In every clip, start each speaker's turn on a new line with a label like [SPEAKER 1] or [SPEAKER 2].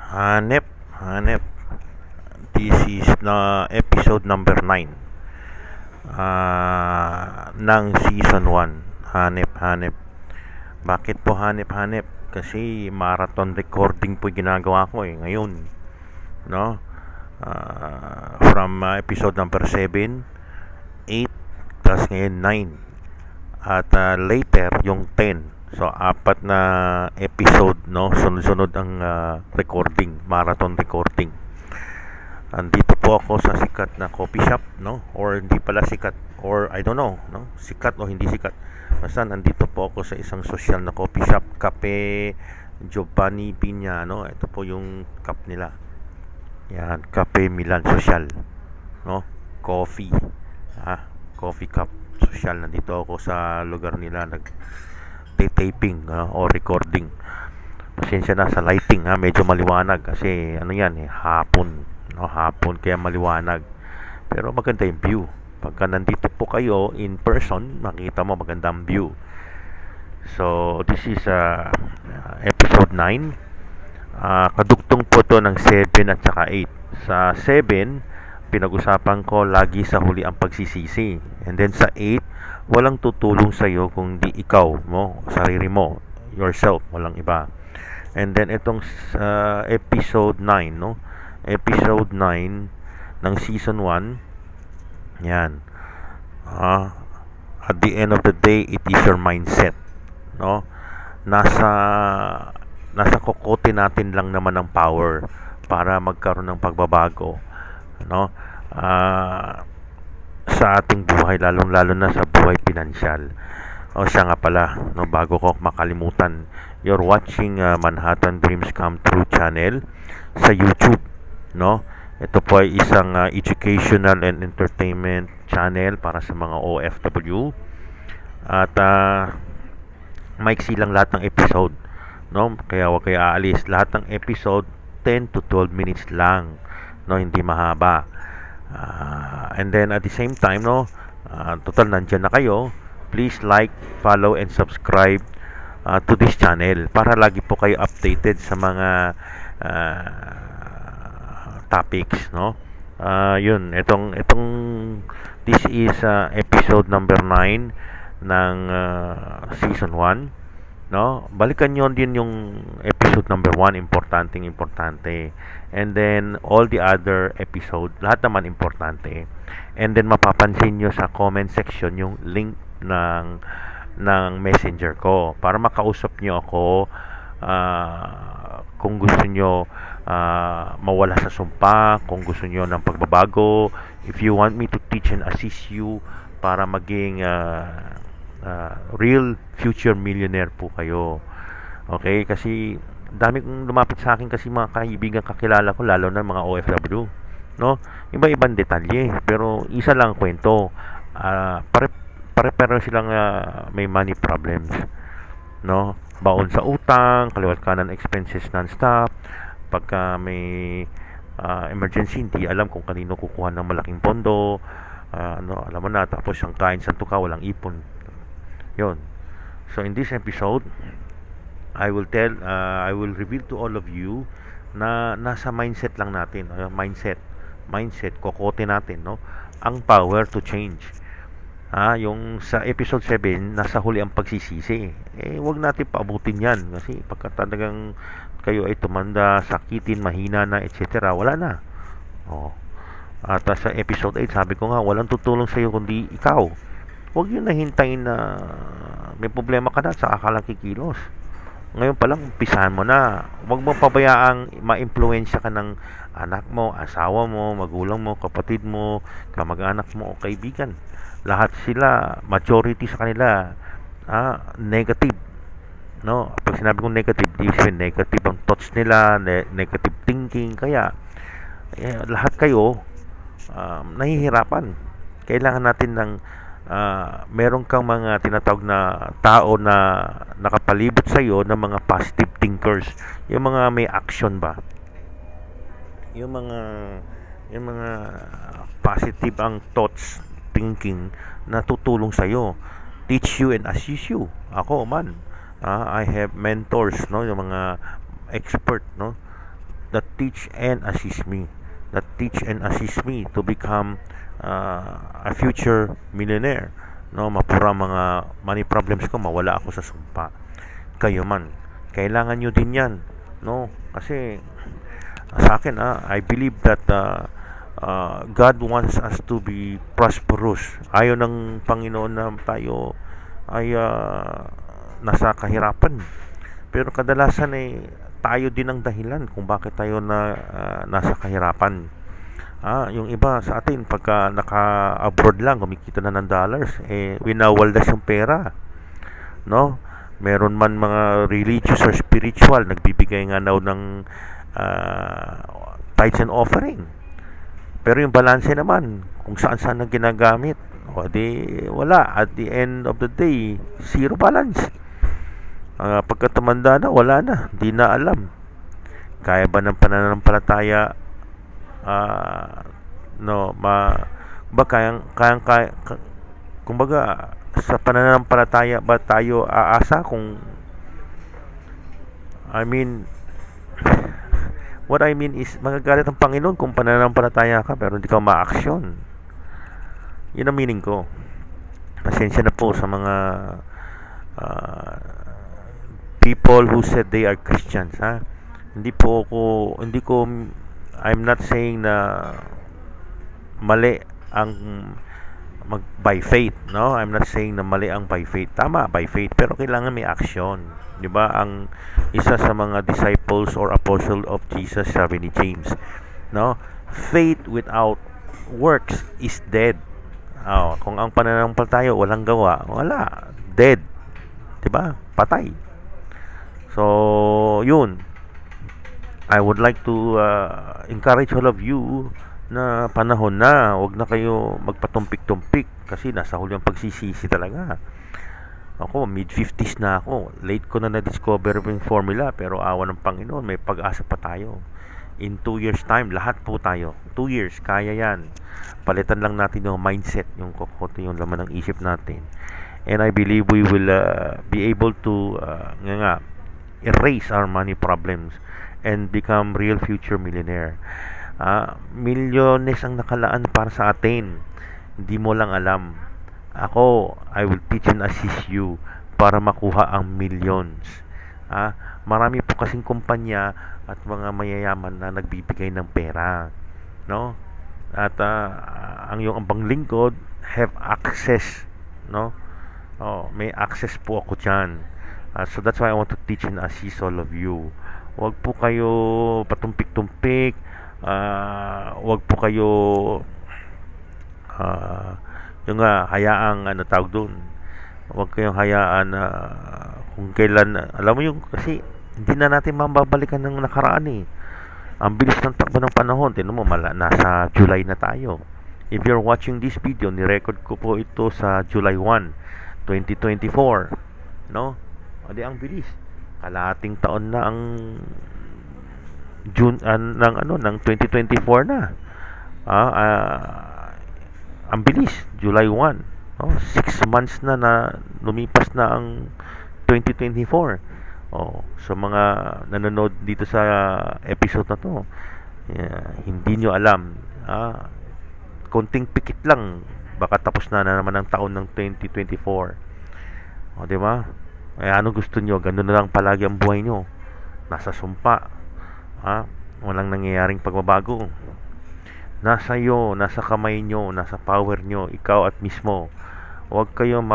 [SPEAKER 1] Hanep, hanep. This is na episode number 9 ng season 1. Hanep, hanep. Bakit po hanep, hanep? Kasi marathon recording po yung ginagawa ko ngayon. No? From episode number 7, 8, tas ngayon 9. At later, yung 10. So, apat na episode, no? Sunod-sunod ang recording, marathon recording. Andito po ako sa sikat na coffee shop, no? Or hindi pala sikat, or I don't know, no? Sikat o hindi sikat. Basta nandito po ako sa isang social na coffee shop, Cafe Giovanni Piña, no? Ito po yung cup nila. Yan, Cafe Milan Social, no? Coffee, coffee cup social. Nandito ako sa lugar nila nag-taping o recording. Pasensya na sa lighting, medyo maliwanag kasi ano yan hapon, no? Hapon kaya maliwanag. Pero maganda yung view. Pagka nandito po kayo in person, makita mo magandang view. So, this is episode 9. Kadugtong po to ng 7 at saka 8. Sa 7, pinag-usapan ko lagi sa huli ang pagsisisi. And then sa 8, walang tutulong sa iyo kung di ikaw mo, sarili mo, yourself, walang iba. And then itong episode 9, no? Episode 9 ng season 1. Yan. At the end of the day, it is your mindset, no? Nasa nasa kokote natin lang naman ang power para magkaroon ng pagbabago, no? Sa ating buhay, lalong-lalo na sa buhay pinansyal. O siya nga pala, no, bago ko makalimutan, you're watching Manhattan Dreams Come True channel sa YouTube, no? Ito po ay isang educational and entertainment channel para sa mga OFW. At maiksi lang lahat ng episode, no? Kaya huwag kayo aalis. Lahat ng episode 10 to 12 minutes lang, no? Hindi mahaba. And then at the same time, no, total nandyan na kayo, please like, follow, and subscribe to this channel para lagi po kayo updated sa mga topics, no? Yun, itong this is episode number 9 ng season 1, no? Balikan nyo din yung episode number 1, importante. And then all the other episode, lahat naman importante. And then mapapansin nyo sa comment section yung link ng messenger ko para makausap nyo ako kung gusto nyo mawala sa sumpa, kung gusto nyo ng pagbabago, if you want me to teach and assist you para maging real future millionaire po kayo. Okay? Kasi dami kong lumapit sa akin kasi mga kaibigan kakilala ko, lalo na mga OFW, no? Iba-ibang detalye, pero isa lang kwento. Pare-pareho silang may money problems, no? Baon sa utang, kaliwat kanan expenses non-stop. Pagka may emergency, hindi alam kung kanino kukuha ng malaking pondo. Alam mo na, tapos ang kain sa tuka, walang ipon. Yon. So in this episode, I will reveal to all of you na nasa mindset lang natin, mindset kokote natin, no? Ang power to change. Yung sa episode 7, nasa huli ang pagsisisi. Wag natin paabutin 'yan kasi pagka talagang kayo ay tumanda, sakitin, mahina na, etc., wala na. At sa episode 8, sabi ko nga, walang tutulong sa iyo kundi ikaw. Huwag yun na hintayin na may problema ka na sa akalang kikilos. Ngayon pa lang, umpisahan mo na. Huwag mo pabayaang ma-impluwensya ka ng anak mo, asawa mo, magulang mo, kapatid mo, kamag-anak mo o kaibigan. Lahat sila, majority sa kanila, negative. No? Pag sinabi kong negative, negative ang thoughts nila, negative thinking. Kaya, lahat kayo, nahihirapan. Kailangan natin ng meron kang mga tinatawag na tao na nakapalibot sa iyo ng mga positive thinkers, yung mga may action ba, yung mga positive ang thoughts, thinking na tutulong sa iyo, teach you and assist you. Ako man, I have mentors, no, yung mga expert, no, teach and assist me, to become a future millionaire, no, mapura mga money problems ko, mawala ako sa sumpa. Kayo man, kailangan nyo din yan, no, kasi sa akin, I believe that God wants us to be prosperous. Ayaw ng Panginoon na tayo ay nasa kahirapan. Pero kadalasan tayo din ang dahilan kung bakit tayo nasa kahirapan. Yung iba sa atin, pagka naka-abroad lang, kumikita na ng dollars, winawaldas yung pera. No? Meron man mga religious or spiritual, nagbibigay nga daw ng tithes and offering. Pero yung balanse naman, kung saan-saan na ginagamit, o di wala. At the end of the day, zero balance. Pagka tumanda na, wala na. Di na alam. Kaya ba ng pananampalataya, no, kumbaga, sa pananampalataya ba tayo aasa what I mean is, magagalit ang Panginoon kung pananampalataya ka pero hindi ka ma-action. Yun ang meaning ko. Pasensya na po sa mga people who said they are Christians, ha? I'm not saying na mali ang by faith, no? I'm not saying na mali ang by faith. Tama, by faith, pero kailangan may action. 'Di ba? Ang isa sa mga disciples or apostle of Jesus, sabi ni James, no? Faith without works is dead. Kung ang pananampalataya walang gawa, wala, dead. 'Di ba? Patay. So, yun. I would like to encourage all of you na panahon na, huwag na kayo magpatumpik-tumpik kasi nasa huli ang pagsisisi talaga. Ako, mid-50s na ako. Late ko na na-discover yung formula, pero awa ng Panginoon, may pag-asa pa tayo. In 2 years time, lahat po tayo. 2 years, kaya yan. Palitan lang natin yung mindset, yung kokote, yung laman ng isip natin. And I believe we will be able to erase our money problems and become real future millionaire. Milyones ang nakalaan para sa atin. Hindi mo lang alam. Ako, I will teach and assist you para makuha ang millions. Marami po kasing kumpanya at mga mayayaman na nagbibigay ng pera, no? At ang iyong ambang lingkod have access, no? May access po ako diyan. So that's why I want to teach and assist all of you. Huwag po kayo patumpik-tumpik. Huwag po kayo hayaang tawag doon. Huwag kayong hayaan kung kailan, alam mo yung, kasi hindi na natin mababalikan ng nakaraan Ang bilis ng takbo ng panahon. Tingnan mo, nasa July na tayo. If you're watching this video, ni-record ko po ito sa July 1, 2024. No? O di, ang bilis. Kalahating taon na ang June ng 2024 na. Ang bilis, July 1. 6 months na lumipas na ang 2024. So mga nanonood dito sa episode na to, hindi nyo alam, konting pikit lang, baka tapos na naman ang taon ng 2024. Di ba? Ano gusto nyo? Ganun na lang palagi ang buhay nyo. Nasa sumpa. Walang nangyayaring pagbabago. Nasa iyo, nasa kamay nyo, nasa power nyo, ikaw at mismo. Huwag kayo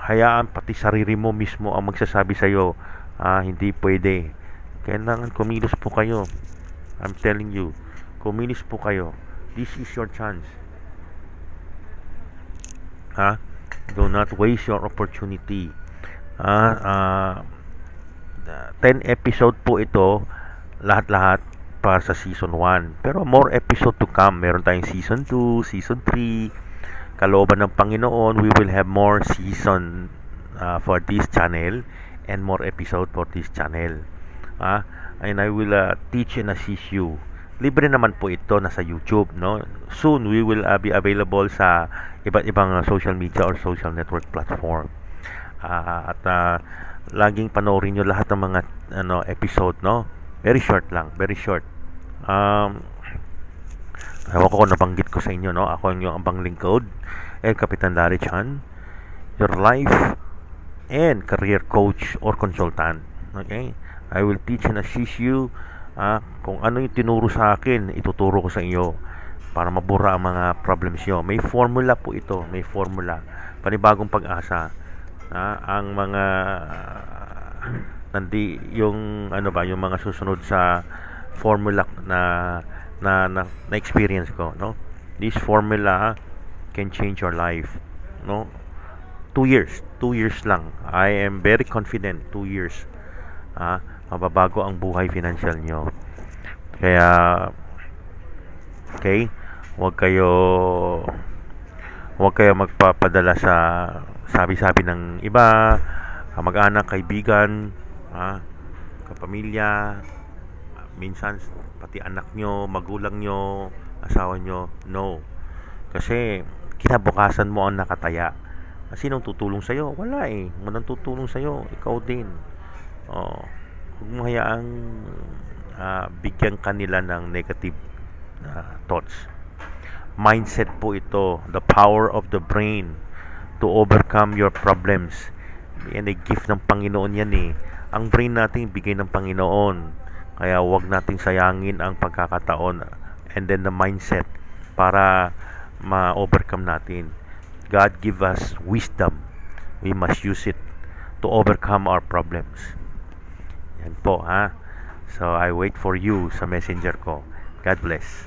[SPEAKER 1] hayaan pati sarili mo mismo ang magsasabi sa iyo, hindi pwede. Kailangan kumilos po kayo. I'm telling you, kumilos po kayo. This is your chance. Do not waste your opportunity. 10 episode po ito, lahat-lahat para sa season 1. Pero more episode to come. Meron tayong season 2, season 3. Kalooban ng Panginoon, we will have more season for this channel and more episode for this channel. And I will teach and assist you. Libre naman po ito, nasa YouTube, no? Soon we will be available sa iba't ibang social media or social network platform. At laging panoorin nyo lahat ng mga episode, no? Very short lang, very short. Um, Ewan ko kung nabanggit ko sa inyo, no? Ako yung abang lingkod, El Capitan Larry Chan, your life and career coach or consultant. Okay? I will teach and assist you kung ano yung tinuro sa akin, ituturo ko sa iyo para mabura ang mga problems nyo. May formula po ito, may formula. Panibagong pag-asa. Ang mga yung ano ba, yung mga susunod sa formula na experience ko, no? This formula can change your life, no? 2 years lang. I am very confident 2 years. Mababago ang buhay financial nyo. Kaya okay, huwag kayo magpapadala sa sabi-sabi ng iba, mag-anak, kaibigan, kapamilya, minsan pati anak nyo, magulang nyo, asawa nyo. No, kasi kinabukasan mo ang nakataya. Sinong tutulong sa'yo? Wala eh. Walang tutulong sa'yo. Ikaw din. Oh, huwag mo hayaang bigyan kanila ng negative thoughts. Mindset po ito. The power of the brain to overcome your problems. Yan ay gift ng Panginoon yan eh. Ang brain natin bigay ng Panginoon. Kaya huwag nating sayangin ang pagkakataon and then the mindset para ma-overcome natin. God give us wisdom. We must use it to overcome our problems. Yan po, ha. So, I wait for you sa messenger ko. God bless.